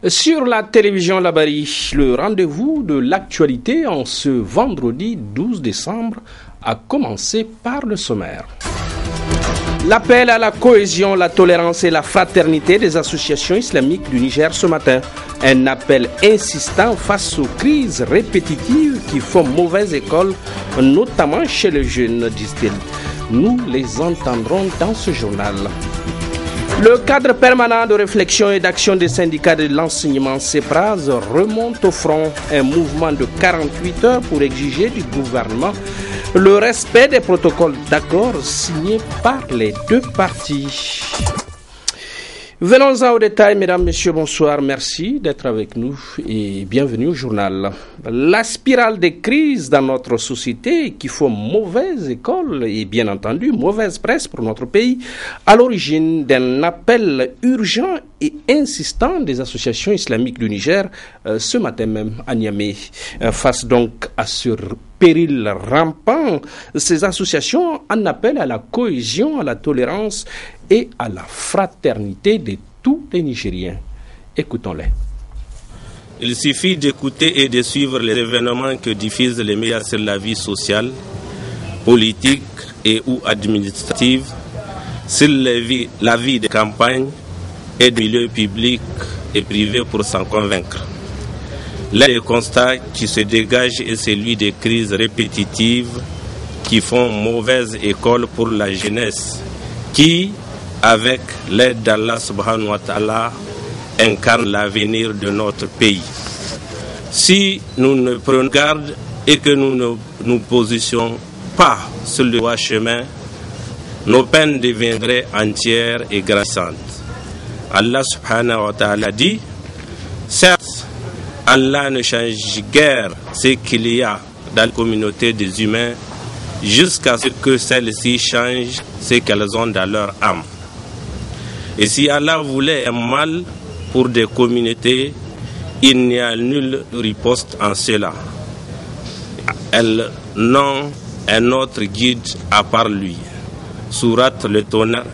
Sur la télévision Labari, le rendez-vous de l'actualité en ce vendredi 12 décembre a commencé par le sommaire. L'appel à la cohésion, la tolérance et la fraternité des associations islamiques du Niger ce matin. Un appel insistant face aux crises répétitives qui font mauvaise école, notamment chez les jeunes, disent-ils. Nous les entendrons dans ce journal. Le cadre permanent de réflexion et d'action des syndicats de l'enseignement CEPRAS remonte au front. Un mouvement de 48 heures pour exiger du gouvernement le respect des protocoles d'accord signés par les deux parties. Venons-en au détail, mesdames, messieurs, bonsoir. Merci d'être avec nous et bienvenue au journal. La spirale des crises dans notre société qui font mauvaise école et bien entendu mauvaise presse pour notre pays, à l'origine d'un appel urgent et insistant des associations islamiques du Niger ce matin même à Niamey. Face donc à ce péril rampant, ces associations en appellent à la cohésion, à la tolérance et à la fraternité de tous les Nigériens. Écoutons-les. Il suffit d'écouter et de suivre les événements que diffusent les médias sur la vie sociale, politique et ou administrative, sur la vie des campagnes et des milieux publics et privés pour s'en convaincre. L'un des constats qui se dégage est celui des crises répétitives qui font mauvaise école pour la jeunesse, qui, avec l'aide d'Allah subhanahu wa ta'ala, incarne l'avenir de notre pays. Si nous ne prenons garde et que nous ne nous positionnons pas sur le droit chemin, nos peines deviendraient entières et grassantes. Allah subhanahu wa ta'ala dit, certes, Allah ne change guère ce qu'il y a dans la communauté des humains jusqu'à ce que celles-ci changent ce qu'elles ont dans leur âme. Et si Allah voulait un mal pour des communautés, il n'y a nulle riposte en cela. Elles n'ont un autre guide à part lui. Sourate le Tonnerre,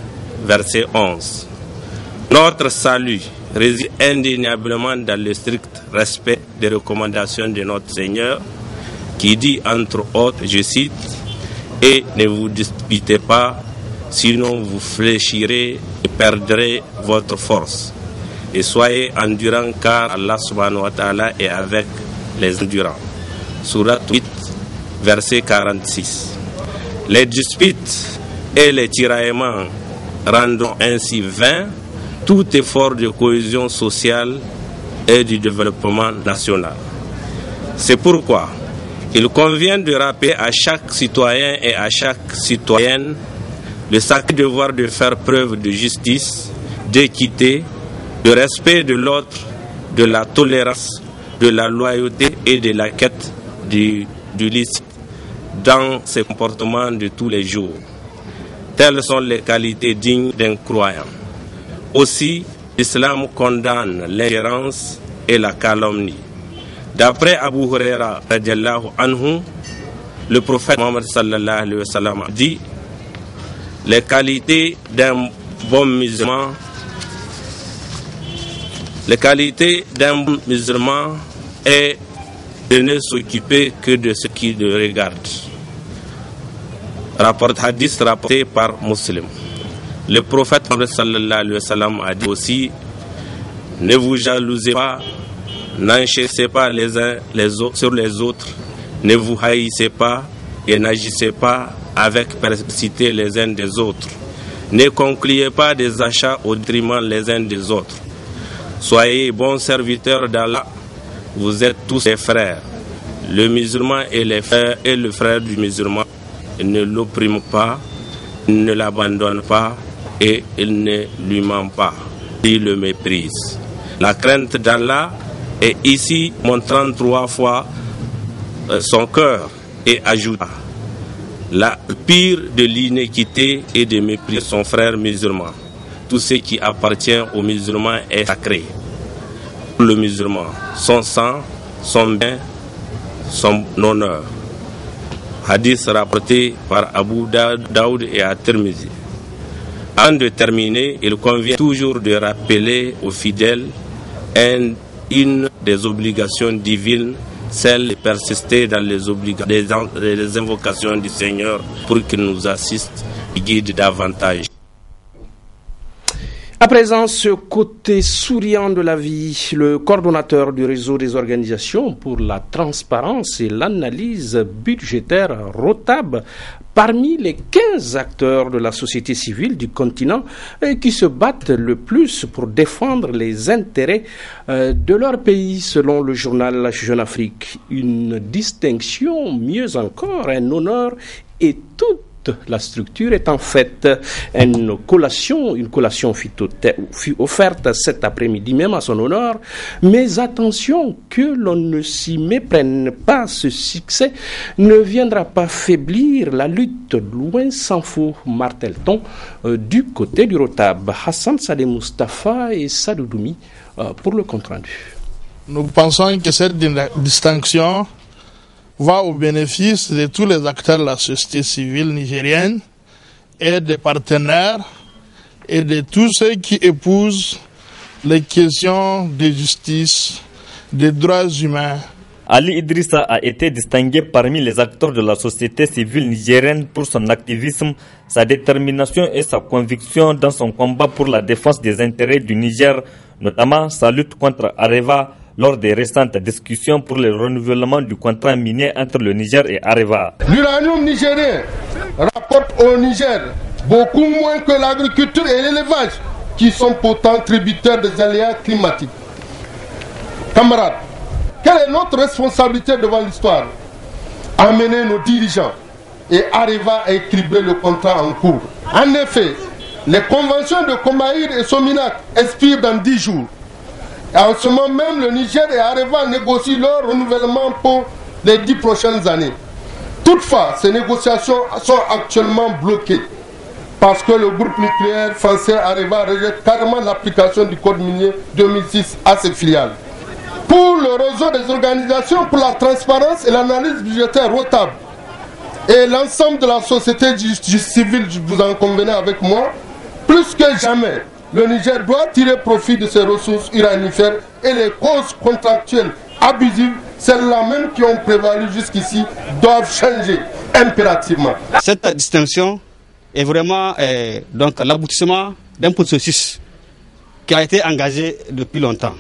verset 11. Notre salut réside indéniablement dans le strict respect des recommandations de notre Seigneur, qui dit entre autres, je cite, « Et ne vous disputez pas, sinon vous fléchirez et perdrez votre force. Et soyez endurants, car Allah subhanahu wa ta'ala est avec les endurants. » Sourate 8, verset 46. Les disputes et les tiraillements rendront ainsi vain tout effort de cohésion sociale et du développement national. C'est pourquoi il convient de rappeler à chaque citoyen et à chaque citoyenne le sacré devoir de faire preuve de justice, d'équité, de respect de l'autre, de la tolérance, de la loyauté et de la quête du licite dans ses comportements de tous les jours. Telles sont les qualités dignes d'un croyant. Aussi, l'islam condamne l'ingérence et la calomnie. D'après Abu Huraira radiallahu anhu, le prophète Mohammed sallallahu alayhi wa sallam dit: les qualités d'un bon musulman, est de ne s'occuper que de ce qui le regarde. Hadith rapporté par Muslim. Le prophète Mohammed sallallahu alayhi wa sallam a dit aussi: ne vous jalousez pas, n'enchérissez pas les uns sur les autres, ne vous haïssez pas et n'agissez pas avec perversité les uns des autres. Ne concluez pas des achats au détriment les uns des autres. Soyez bons serviteurs d'Allah, vous êtes tous des frères. Le musulman est le frère du musulman. Il ne l'opprime pas, il ne l'abandonne pas et il ne lui ment pas. Il le méprise. La crainte d'Allah est ici montrant 3 fois son cœur et ajouta: la pire de l'inéquité et de mépris son frère musulman. Tout ce qui appartient aux musulmans est sacré. Pour le musulman, son sang, son bien, son honneur. Hadith rapporté par Abu Daoud et At-Tirmidhi. Avant de terminer, il convient toujours de rappeler aux fidèles une des obligations divines, celle de persister dans les invocations du Seigneur pour qu'il nous assiste et guide davantage. À présent, ce côté souriant de la vie, le coordonnateur du réseau des organisations pour la transparence et l'analyse budgétaire ROTAB, parmi les 15 acteurs de la société civile du continent qui se battent le plus pour défendre les intérêts de leur pays, selon le journal Jeune Afrique. Une distinction, mieux encore, un honneur et toute la structure est en fait une collation fut offerte cet après-midi même à son honneur, mais attention que l'on ne s'y méprenne pas, ce succès ne viendra pas faiblir la lutte, loin s'en faut, martèle-t-on, du côté du ROTAB. Hassan Saleh Mustafa et Sadou Doumi pour le compte-rendu. Nous pensons que cette distinction va au bénéfice de tous les acteurs de la société civile nigérienne et des partenaires et de tous ceux qui épousent les questions de justice, des droits humains. Ali Idrissa a été distingué parmi les acteurs de la société civile nigérienne pour son activisme, sa détermination et sa conviction dans son combat pour la défense des intérêts du Niger, notamment sa lutte contre Areva, lors des récentes discussions pour le renouvellement du contrat minier entre le Niger et Areva. L'uranium nigérien rapporte au Niger beaucoup moins que l'agriculture et l'élevage, qui sont pourtant tributaires des aléas climatiques. Camarades, quelle est notre responsabilité devant l'histoire? Amener nos dirigeants et Areva à équilibrer le contrat en cours. En effet, les conventions de Comaïr et Sominac expirent dans 10 jours. Et en ce moment même, le Niger et Areva négocient leur renouvellement pour les 10 prochaines années. Toutefois, ces négociations sont actuellement bloquées parce que le groupe nucléaire français Areva rejette carrément l'application du Code minier 2006 à ses filiales. Pour le réseau des organisations pour la transparence et l'analyse budgétaire ROTAB et l'ensemble de la société civile, vous en convenez avec moi, plus que jamais, le Niger doit tirer profit de ses ressources uranifères et les causes contractuelles abusives, celles-là même qui ont prévalu jusqu'ici, doivent changer impérativement. Cette distinction est vraiment donc l'aboutissement d'un processus qui a été engagé depuis longtemps.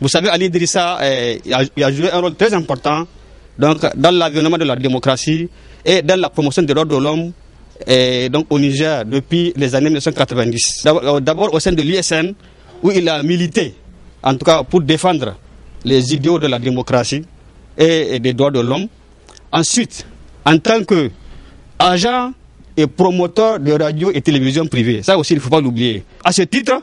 Vous savez, Ali Idrissa a joué un rôle très important donc, dans l'avènement de la démocratie et dans la promotion des droits de l'homme donc au Niger depuis les années 1990. D'abord au sein de l'ISN où il a milité, en tout cas pour défendre les idéaux de la démocratie et des droits de l'homme. Ensuite, en tant qu'agent et promoteur de radio et télévision privée, ça aussi il ne faut pas l'oublier. À ce titre,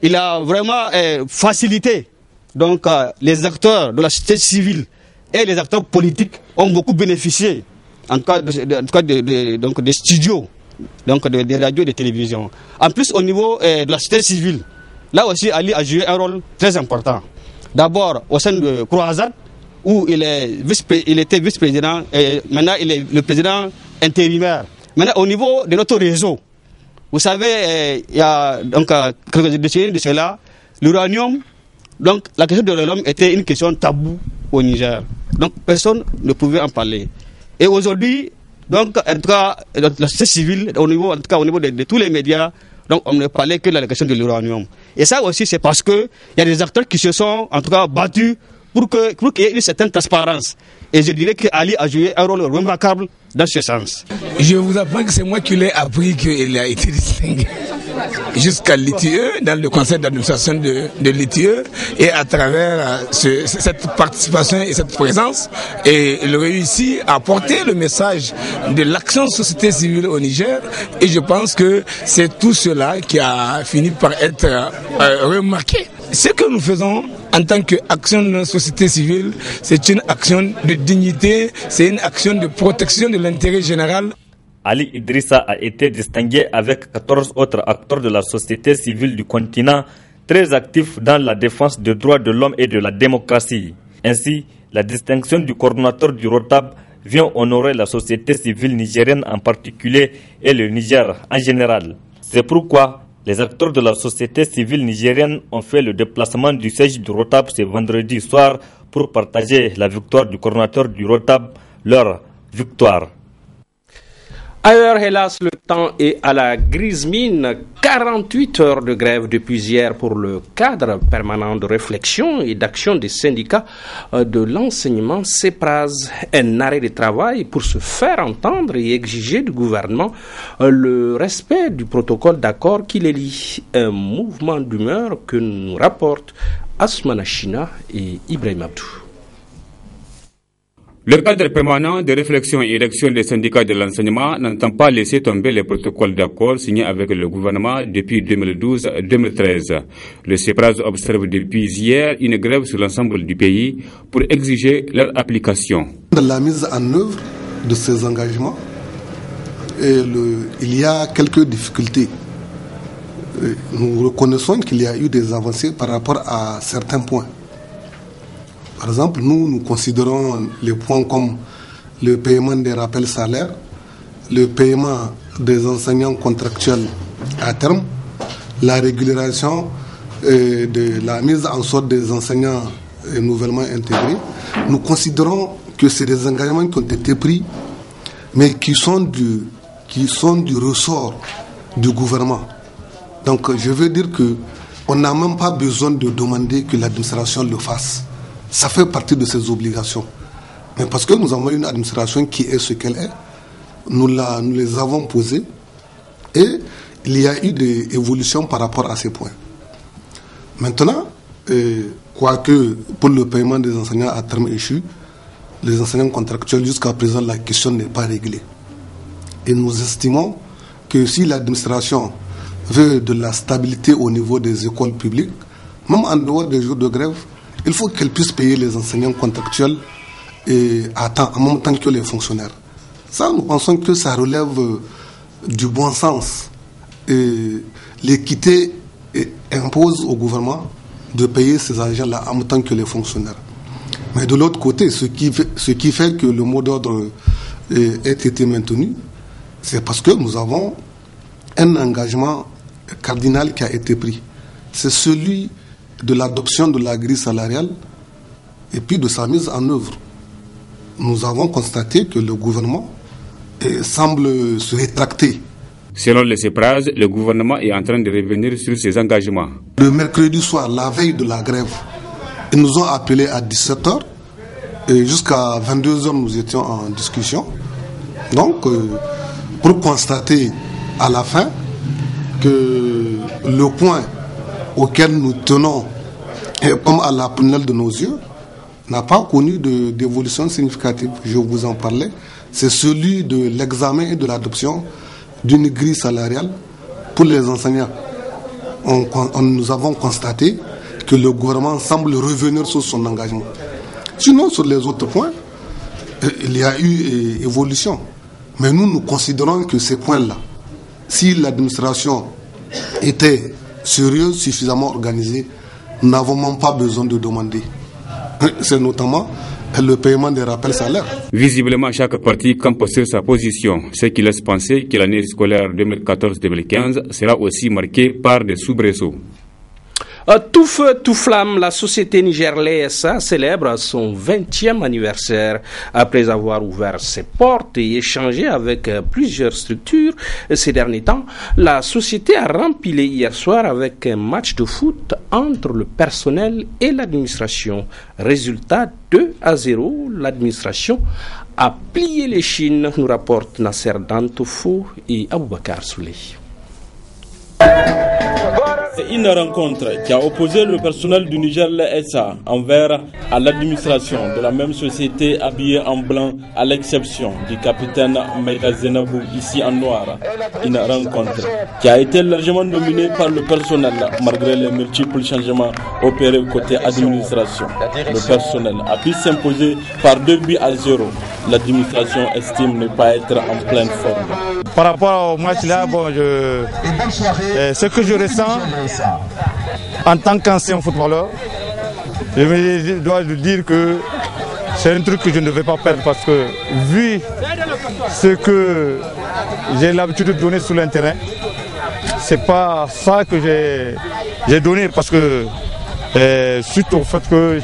il a vraiment facilité donc les acteurs de la société civile et les acteurs politiques ont beaucoup bénéficié en tout cas, donc des studios, donc des radios et des télévisions. En plus, au niveau de la société civile, là aussi, Ali a joué un rôle très important. D'abord, au sein de Croisade, où il était vice-président, et maintenant il est le président intérimaire. Maintenant, au niveau de notre réseau, vous savez, il y a donc quelques décennies de cela, l'uranium, donc la question de l'uranium était une question taboue au Niger. Donc, personne ne pouvait en parler. Et aujourd'hui, donc, en tout cas, la société civile, en tout cas, au niveau de tous les médias, donc, on ne parlait que de la question de l'uranium. Et ça aussi, c'est parce que il y a des acteurs qui se sont, en tout cas, battus pour qu'il y ait une certaine transparence. Et je dirais qu'Ali a joué un rôle remarquable dans ce sens. Je vous apprends que c'est moi qui l'ai appris qu'il a été distingué jusqu'à l'ITIE, dans le conseil d'administration de l'ITIE, et à travers cette participation et cette présence, et il réussit à porter le message de l'action société civile au Niger, et je pense que c'est tout cela qui a fini par être remarqué. Ce que nous faisons en tant qu'action de la société civile, c'est une action de dignité, c'est une action de protection de l'intérêt général. Ali Idrissa a été distingué avec 14 autres acteurs de la société civile du continent, très actifs dans la défense des droits de l'homme et de la démocratie. Ainsi, la distinction du coordonnateur du ROTAB vient honorer la société civile nigérienne en particulier et le Niger en général. C'est pourquoi Les acteurs de la société civile nigérienne ont fait le déplacement du siège du Rotab ce vendredi soir pour partager la victoire du coordonnateur du Rotab, leur victoire. Ailleurs, hélas, le temps est à la grise mine. 48 heures de grève depuis hier pour le cadre permanent de réflexion et d'action des syndicats de l'enseignement CEPRAS. Un arrêt de travail pour se faire entendre et exiger du gouvernement le respect du protocole d'accord qui les lie. Un mouvement d'humeur que nous rapportent Asmana China et Ibrahim Abdou. Le cadre permanent de réflexion et d'action des syndicats de l'enseignement n'entend pas laisser tomber les protocoles d'accord signés avec le gouvernement depuis 2012-2013. Le CEPRAS observe depuis hier une grève sur l'ensemble du pays pour exiger leur application. Dans la mise en œuvre de ces engagements, il y a quelques difficultés. Nous reconnaissons qu'il y a eu des avancées par rapport à certains points. Par exemple, nous considérons les points comme le paiement des rappels salaires, le paiement des enseignants contractuels à terme, la régularisation de la mise en sorte des enseignants nouvellement intégrés. Nous considérons que c'est des engagements qui ont été pris, mais qui sont du ressort du gouvernement. Donc je veux dire qu'on n'a même pas besoin de demander que l'administration le fasse. Ça fait partie de ses obligations. Mais parce que nous avons une administration qui est ce qu'elle est, nous les avons posées et il y a eu des évolutions par rapport à ces points. Maintenant, quoique pour le paiement des enseignants à terme échu, les enseignants contractuels, jusqu'à présent, la question n'est pas réglée. Et nous estimons que si l'administration veut de la stabilité au niveau des écoles publiques, même en dehors des jours de grève, il faut qu'elle puisse payer les enseignants contractuels à temps, en même temps que les fonctionnaires. Ça, nous pensons que ça relève du bon sens. L'équité impose au gouvernement de payer ces agents-là en même temps que les fonctionnaires. Mais de l'autre côté, ce qui fait que le mot d'ordre ait été maintenu, c'est parce que nous avons un engagement cardinal qui a été pris. C'est celui de l'adoption de la grille salariale et puis de sa mise en œuvre. Nous avons constaté que le gouvernement semble se rétracter. Selon le CEPRAS, le gouvernement est en train de revenir sur ses engagements. Le mercredi soir, la veille de la grève, ils nous ont appelés à 17h et jusqu'à 22h nous étions en discussion. Donc, pour constater à la fin que le point auquel nous tenons comme à la prunelle de nos yeux n'a pas connu d'évolution significative. Je vous en parlais. C'est celui de l'examen et de l'adoption d'une grille salariale pour les enseignants. Nous avons constaté que le gouvernement semble revenir sur son engagement. Sinon, sur les autres points, il y a eu évolution. Mais nous considérons que ces points-là, si l'administration était sérieuse, suffisamment organisée, nous n'avons même pas besoin de demander. C'est notamment le paiement des rappels salaires. Visiblement, chaque parti campe sur sa position, ce qui laisse penser que l'année scolaire 2014-2015 sera aussi marquée par des soubresauts. Tout feu, tout flamme, la société Nigerlais SA célèbre son 20e anniversaire. Après avoir ouvert ses portes et échangé avec plusieurs structures ces derniers temps, la société a rempilé hier soir avec un match de foot entre le personnel et l'administration. Résultat 2-0, l'administration a plié les chines, nous rapportent Nasser Dantofo et Aboubakar Souley. C'est une rencontre qui a opposé le personnel du Nigerlais SA envers à l'administration de la même société habillée en blanc, à l'exception du capitaine Maïga Zenabou ici en noir. Une rencontre qui a été largement dominée par le personnel malgré les multiples changements opérés côté administration. Le personnel a pu s'imposer par 2-0. L'administration estime ne pas être en pleine forme. Par rapport au match là, ce que je ressens en tant qu'ancien footballeur, je dois dire que c'est un truc que je ne vais pas perdre parce que vu ce que j'ai l'habitude de donner sur le terrain, c'est pas ça que j'ai donné parce que suite au fait que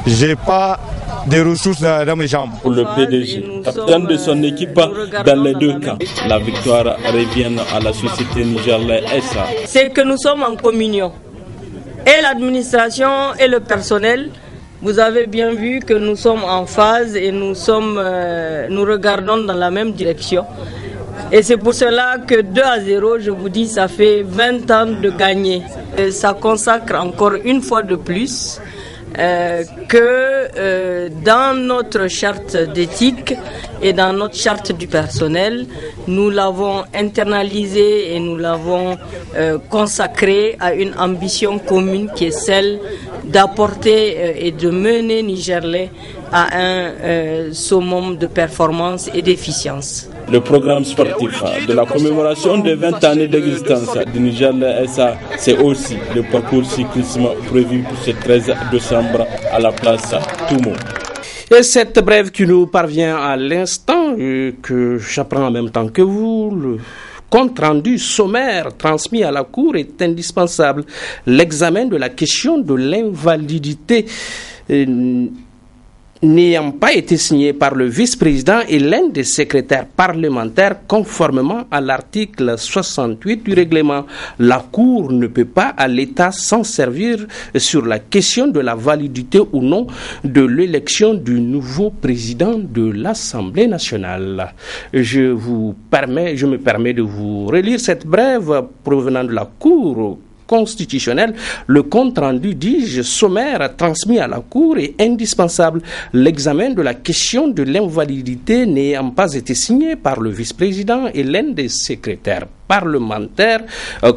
j'ai pas des ressources dans mes jambes. Pour le PDG, capitaine de son équipe, dans les deux cas, la victoire revient à la société Nigerlais SA. C'est que nous sommes en communion. Et l'administration et le personnel, vous avez bien vu que nous sommes en phase et nous regardons dans la même direction. Et c'est pour cela que 2-0, je vous dis, ça fait 20 ans de gagner. Et ça consacre encore une fois de plus que dans notre charte d'éthique et dans notre charte du personnel, nous l'avons internalisé et nous l'avons consacré à une ambition commune qui est celle d'apporter et de mener Nigerlais à un summum de performance et d'efficience. Le programme sportif de la commémoration des 20 années d'existence du Nigerlais SA, c'est aussi le parcours cyclisme prévu pour ce 13 décembre à la place Toumo. Et cette brève qui nous parvient à l'instant, que j'apprends en même temps que vous, le compte rendu sommaire transmis à la Cour est indispensable. L'examen de la question de l'invalidité n'ayant pas été signé par le vice-président et l'un des secrétaires parlementaires conformément à l'article 68 du règlement. La Cour ne peut pas à l'État s'en servir sur la question de la validité ou non de l'élection du nouveau président de l'Assemblée nationale. Je me permets de vous relire cette brève provenant de la Cour constitutionnel. Le compte rendu, dis-je, sommaire transmis à la Cour est indispensable. L'examen de la question de l'invalidité n'ayant pas été signé par le vice-président et l'un des secrétaires parlementaires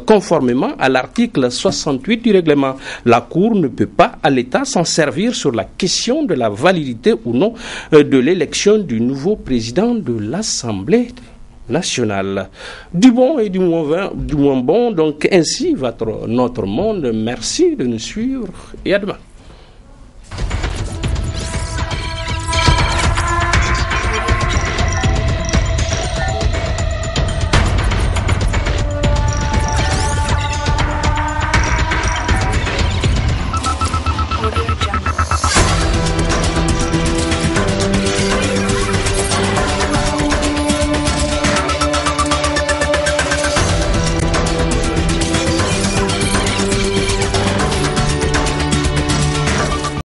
conformément à l'article 68 du règlement. La Cour ne peut pas à l'État s'en servir sur la question de la validité ou non de l'élection du nouveau président de l'Assemblée nationale. Du bon et du moins bon, donc ainsi va notre monde. Merci de nous suivre et à demain.